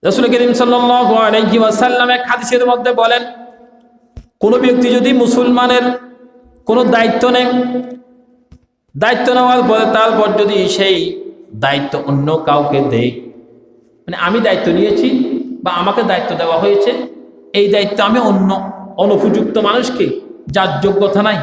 রাসূল করিম সাল্লাল্লাহু আলাইহি ওয়াসাল্লাম এক হাদিসের মধ্যে বলেন, কোন ব্যক্তি যদি মুসলমানের কোনো দায়িত্ব নেওয়ার পরে তারপর যদি সেই দায়িত্ব অন্য কাউকে দেয়, মানে আমি দায়িত্ব নিয়েছি বা আমাকে দায়িত্ব দেওয়া হয়েছে, এই দায়িত্ব আমি অন্য অনুপযুক্ত মানুষকে, যার যোগ্যতা নাই,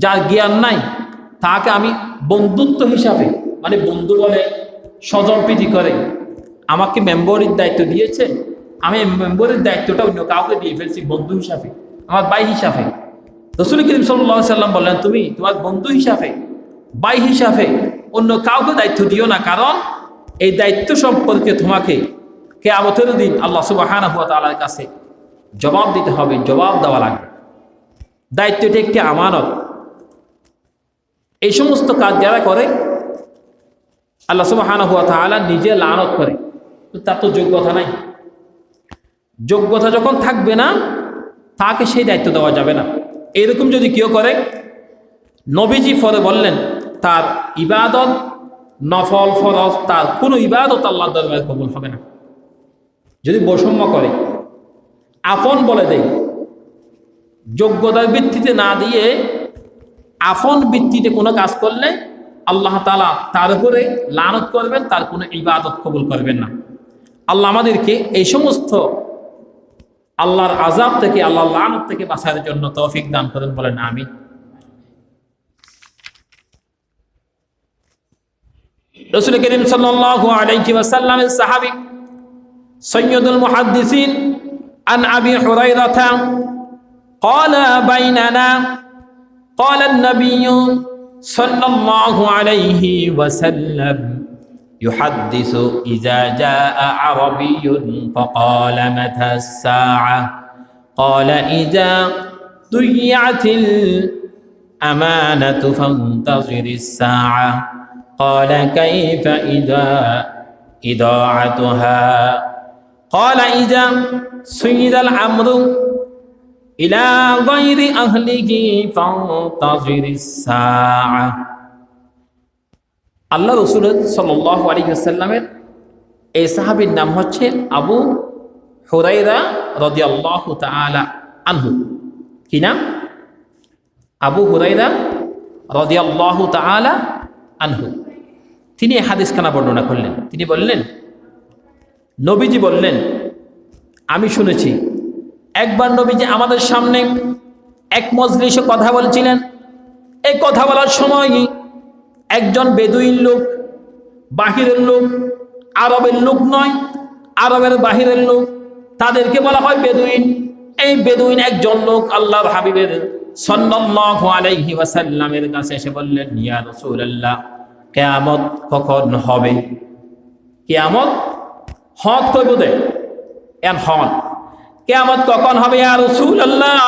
যার জ্ঞান নাই, তাকে আমি বন্ধুত্ব হিসাবে, মানে বন্ধু বলে স্বজনপ্রীতি করে আমাকে মেম্বরের দায়িত্ব দিয়েছে, আমি মেম্বরের দায়িত্বটা অন্য কাউকে দিয়ে ফেলছি বন্ধু হিসাবে, আমার ভাই হিসাবে। রাসূল করিম সাল্লাল্লাহু আলাইহি ওয়াসাল্লাম বললেন, তুমি তোমার বন্ধু হিসাবে, ভাই হিসাবে অন্য কাউকে দায়িত্ব দিও না, কারণ এই দায়িত্ব সম্পর্কে তোমাকে কিয়ামতের দিন আল্লাহ সুবহানাহু ওয়া তাআলার কাছে জবাব দিতে হবে, জবাব দেওয়া লাগবে। দায়িত্বটি একটি আমানত। এই সমস্ত কাজ যারা করে আল্লাহ সুবহানাহু ওয়া তাআলা নিজে লানত করে, তার তো যোগ্যতা নাই। যোগ্যতা যখন থাকবে না, তাকে সেই দায়িত্ব দেওয়া যাবে না। এরকম যদি কেউ করে, নবীজি পরে বললেন তার ইবাদত, নফল ফরজ, তার কোনো ইবাদত আল্লাহর দরবারে কবুল হবে না। যদি বৈষম্য করে, আপন বলে দেয়, যোগ্যতার ভিত্তিতে না দিয়ে আপন ভিত্তিতে কোনো কাজ করলে আল্লাহ তাআলা তার উপরে লানত করবেন, তার কোনো ইবাদত কবুল করবেন না। আল্লাহ আমাদেরকে এই সমস্ত আল্লাহর আযাব থেকে, আল্লাহর লানত থেকে বাঁচার জন্য তৌফিক দান করেন, বলেন আমিন। রাসূল করিম সাল্লাল্লাহু আলাইহি ওয়াসাল্লামের সাহাবী সাইয়্যিদুল মুহাদ্দিসিন আন আবি হুরায়রা قال بيننا قال النبي صلى الله عليه وسلم يحدث إذا جاء عربي فقال متى الساعة قال إذا ضيعت الأمانة فانتظر الساعة قال كيف إذا إضاعتها قال إذا سيد الأمر إلى غير أهله فانتظر الساعة। আল্লাহ রাসূল সাল্লাল্লাহু আলাইহি ওয়াসাল্লামের এই সাহাবীর নাম হচ্ছে আবু হুরায়রা রাদিয়াল্লাহু তাআলা আনহু। কি নাম? আবু হুরায়রা রাদিয়াল্লাহু তাআলা আনহু। তিনি এই হাদিসখানা বর্ণনা করলেন। তিনি বললেন, নবীজি বললেন, আমি শুনেছি একবার নবীজি আমাদের সামনে এক মজলিসে কথা বলছিলেন। এই কথা বলার সময় একজন বেদুইন লোক, বাহিরের লোক, আরবের লোক নয়, আরবের বাহিরের লোক, তাদেরকে বলা হয় বেদুইন। এই বেদুইন একজন লোক আল্লাহর হাবিবের সাল্লাল্লাহু আলাইহি ওয়াসাল্লামের কাছে এসে বললেন, ইয়া রাসূলুল্লাহ, কিয়ামত কখন হবে? কিয়ামত হত কইব দে এন হন, কিয়ামত কখন হবে ইয়া রাসূলুল্লাহ?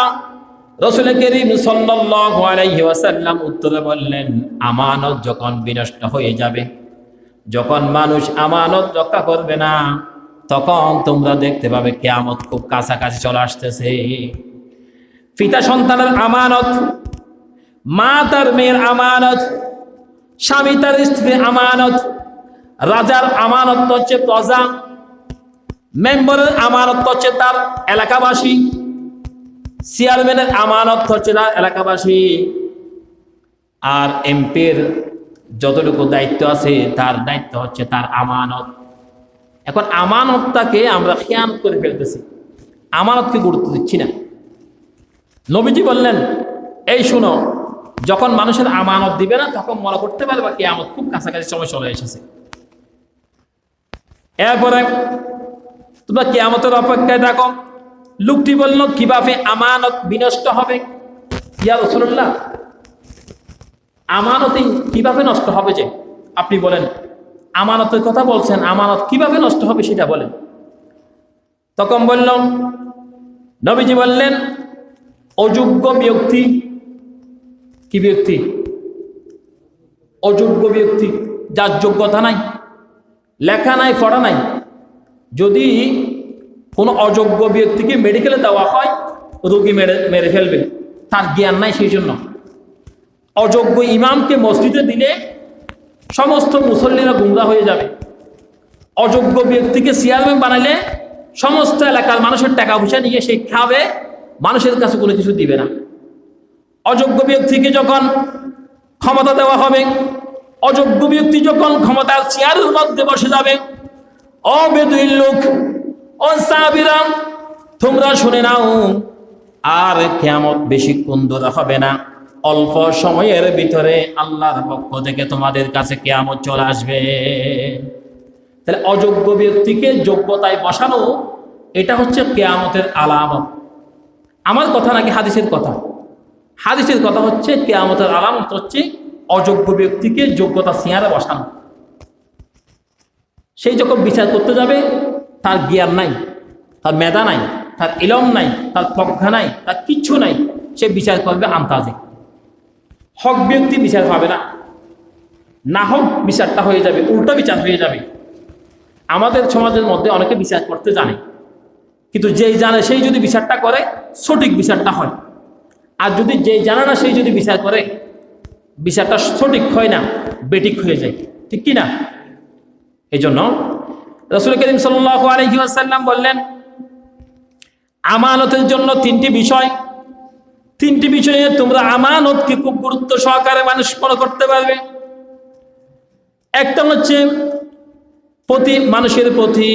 রাসূল করিম সাল্লাল্লাহু আলাইহি ওয়াসাল্লাম উত্তরে বললেন, আমানত যখন বিনষ্ট হয়ে যাবে, যখন মানুষ আমানত রক্ষা করবে না, তখন তোমরা দেখতে পাবে কিয়ামত খুব কাছাকাছি চলে আসতেছে। পিতা সন্তানের আমানত, মা তার মেয়ের আমানত, স্বামী তার স্ত্রীর আমানত, রাজার আমানত হচ্ছে প্রজা, মেম্বারের আমানত হচ্ছে তার এলাকাবাসী, চেয়ারম্যানের আমানত হচ্ছে তার এলাকাবাসী, আর এমপির যতটুকু দায়িত্ব আছে তার দায়িত্ব হচ্ছে তার আমানত। এখন আমানতটাকে আমরা খেয়াল করে ফেলতেছি, আমানতকে গুরুত্ব দিচ্ছি না। নবীজি বললেন, এই শুনো, যখন মানুষের আমানত দিবে না, তখন মনে করতে পারবে কিয়ামত খুব কাছাকাছি সময় চলে এসেছে। এরপরে তোমরা কিয়ামতের অপেক্ষায় থাকো। লোকটি বলল, কিভাবে আমানত বিনষ্ট হবে? ইয়া রাসূলুল্লাহ, আমানত কিভাবে নষ্ট হবে? যে আপনি বলেন, আমানতের কথা বলছেন, আমানত কিভাবে নষ্ট হবে সেটা বলেন। তখন বলল, নবীজি বললেন, অযোগ্য ব্যক্তি। কি ব্যক্তি? অযোগ্য ব্যক্তি, যার যোগ্যতা নাই, লেখা নাই, পড়া নাই। যদি কোনো অযোগ্য ব্যক্তিকে মেডিকেলে দেওয়া হয়, রোগী মেরে ফেলবে, তার জ্ঞান নাই। সেই জন্য অযোগ্য ইমামকে মসজিদে দিলে সমস্ত মুসল্লিরা গুমরাহ হয়ে যাবে। অযোগ্য ব্যক্তিকে চেয়ারম্যান বানাইলে সমস্ত এলাকার মানুষের টাকা পয়সা নিয়ে সে খাবে, মানুষের কাছে কোনো কিছু দিবে না। অযোগ্য ব্যক্তিকে যখন ক্ষমতা দেওয়া হবে, অযোগ্য ব্যক্তি যখন ক্ষমতার চেয়ারের মধ্যে বসে যাবে, ও বেদুইন লোক, ও সাহাবীরা, তোমরা শুনে নাও, আর কিয়ামত বেশিক্ষণ দূরে হবে না, অল্প সময়ের ভিতরে আল্লাহর পক্ষ থেকে তোমাদের কাছে কিয়ামত চলে আসবে। তাহলে অযোগ্য ব্যক্তিকে যোগ্যতায় বসানো, এটা হচ্ছে কিয়ামতের আলামত। আমার কথা নাকি হাদিসের কথা? হাদিসের কথা হচ্ছে কিয়ামতের আলামত হচ্ছে অযোগ্য ব্যক্তিকে যোগ্যতা চেয়ারে বসানো। সেই যখন বিচার করতে যাবে, তার জ্ঞান নাই, তার মেধা নাই, তার ইলম নাই, তার প্রজ্ঞা নাই, তার কিচ্ছু নাই, সে বিচার করবে আন্তাজে। হক ব্যক্তি বিচার পাবে না, না হক বিচারটা হয়ে যাবে, উল্টা বিচার হয়ে যাবে। আমাদের সমাজের মধ্যে অনেকে বিচার করতে জানে, কিন্তু যেই জানে সেই যদি বিচারটা করে, সঠিক বিচারটা হয়। আর যদি যেই জানে না সেই যদি বিচার করে, বিচারটা সঠিক হয় না, বেঠিক হয়ে যায়। ঠিক কি না? এই জন্য রাসূল করিম সাল্লাল্লাহু আলাইহি ওয়াসাল্লাম বললেন, আমানতের জন্য তিনটি বিষয়ে তোমরা আমানতকে খুব গুরুত্ব সহকারে মানুষ মনে করতে পারবে। একটা হচ্ছে মানুষের প্রতি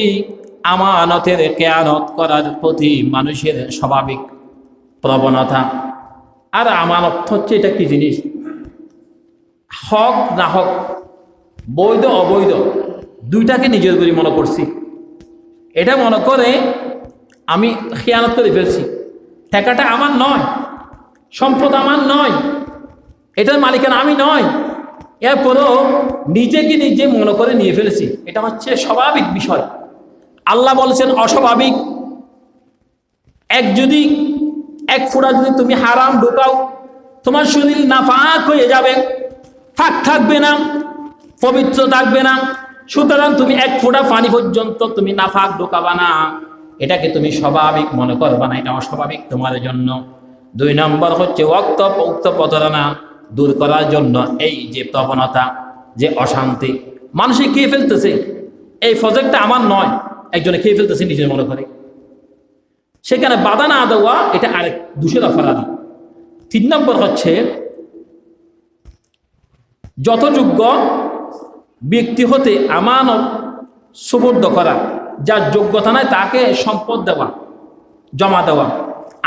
আমানতের খেয়ানত করার প্রতি মানুষের স্বাভাবিক প্রবণতা। আর আমানত হচ্ছে এটা কি জিনিস? হক না হক, বৈধ অবৈধ, দুইটাকে নিজের করে মনে করছি। এটা মনে করে আমি খেয়ানত করে ফেলছি, টাকাটা আমার নয়, সম্পদ আমার নয়, এটার মালিকানা আমি নয়, এরপরও নিজেকে নিজে মনে করে নিয়ে ফেলেছি। এটা হচ্ছে স্বাভাবিক বিষয়। আল্লাহ বলছেন অস্বাভাবিক। এক ফোঁটা যদি তুমি হারাম ঢোকাও, তোমার শরীর নাফাক হয়ে যাবে, ফাঁক থাকবে না, পবিত্র থাকবে না। সুতরাং তুমি এক ফোঁটা পানি পর্যন্ত তুমি নাফাক ঢোকাবা না, এটাকে তুমি স্বাভাবিক মনে করবা না, এটা অস্বাভাবিক তোমার জন্য। 2 নম্বর হচ্ছে উক্ত প্রতারণা দূর করার জন্য এই যে প্রবণতা, যে অশান্তি মানুষে খেয়ে ফেলতেছে, এই প্রজেক্টটা আমার নয়, একজনে খেয়ে ফেলতেছে নিজের মনে করে, সেখানে বাধা না দেওয়া, এটা আরেক দোষের অপরাধী। 3 নম্বর হচ্ছে যথাযোগ্য ব্যক্তি হতে আমানত সুপর্দ করা, যার যোগ্যতা নাই তাকে সম্পদ দেওয়া, জমা দেওয়া।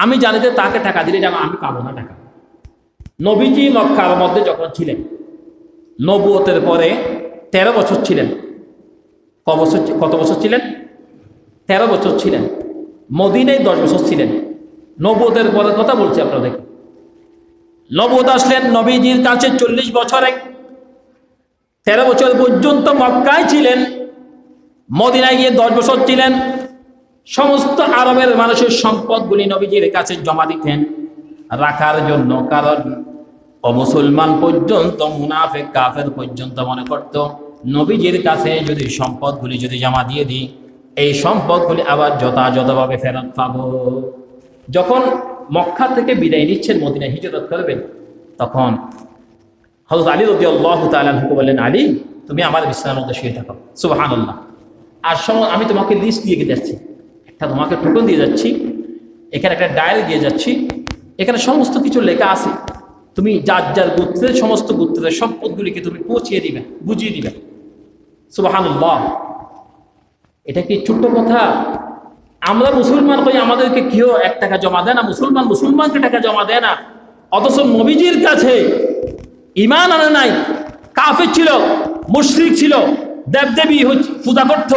আমি জানি যে তাকে টাকা দিলে আমি পাবো না টাকা। নবীজি মক্কার মধ্যে যখন ছিলেন, নবুয়তের পরে 13 বছর ছিলেন। কত বছর ছিলেন? 13 বছর ছিলেন। মদিনায় 10 বছর ছিলেন। নবুয়তের পরের কথা বলছি আপনাদেরকে। নবুয়ত আসলেন নবীজির কাছে 40 বছরে, 13 বছর পর্যন্ত মক্কায় ছিলেন। মদিনায় গিয়ে 10 বছর ছিলেন। সমস্ত আরবের মানুষের সম্পদগুলি নবীজির কাছে জমা দিতেন রাখার জন্য। কারণ অমুসলমান পর্যন্ত, মুনাফিক কাফের পর্যন্ত মনে করত নবীজির কাছে যদি সম্পদগুলি যদি জমা দিয়ে দিই, এই সম্পদগুলি আবার যথাযথভাবে ফেরত পাবো। যখন মক্কা থেকে বিদায় নিচ্ছেন, মদিনায় হিজরত করবেন, তখন হযরত আলী রাদিয়াল্লাহু তাআলা আনহু বললেন, আলী তুমি আমার বিছানার মধ্যে শুয়ে থাকো। সুবহানাল্লাহ। আর আমি তোমাকে লিস্ট দিয়ে যাচ্ছি, একটা তোমাকে টোকন দিয়ে যাচ্ছি, এখানে একটা ডায়েরি দিয়ে যাচ্ছি, এখানে সমস্ত কিছু লেখা আছে। তুমি যার যার গোত্রের সমস্ত গোত্রের সম্পদগুলিকে তুমি পৌঁছিয়ে দিবে, বুঝিয়ে দিবে। সুবহানাল্লাহ। এটা কি ছোট্ট কথা? আমরা মুসলমান হই, আমাদেরকে কেউ 1 টাকা জমা দেয় না, মুসলমানকে টাকা জমা দেয় না। অথচ নবীজির কাছে ঈমান আনে নাই, কাফের ছিল, মুশরিক ছিল, দেবদেবী পূজা করত,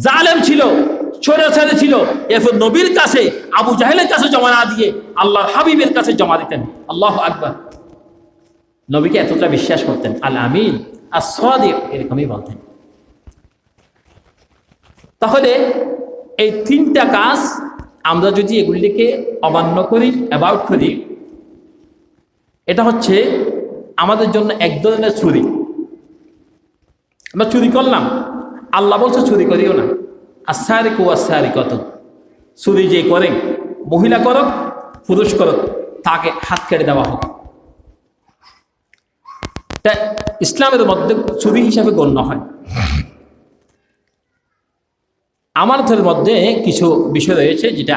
জালেম ছিল, স্বৈরাচারী ছিল, এরপর নবীর কাছে, আবু জাহেলের কাছে জমা না দিয়ে আল্লাহর হাবিবের কাছে জমা দিতেন। আল্লাহু আকবার। নবীকে এতটা বিশ্বাস করতেন, আল আমিন আস-সাদিক, এরকমই বলতেন। তাহলে এই 3টা কাজ আমরা যদি এগুলিকে অমান্য করি, অ্যাভয়েড করি, এটা হচ্ছে আমাদের জন্য এক ধরনের চুরি। আমরা চুরি করলাম, আল্লাহ বলছে চুরি করিও না। আস-সারিকু ওয়াস-সারিকাতু, চুরি যে করে, মহিলা করক পুরুষ করক, তাকে হাত কেটে দেওয়া হোক। ইসলামের মধ্যে চুরি হিসাবে গণ্য হয়। আমানতের মধ্যে কিছু বিষয় রয়েছে যেটা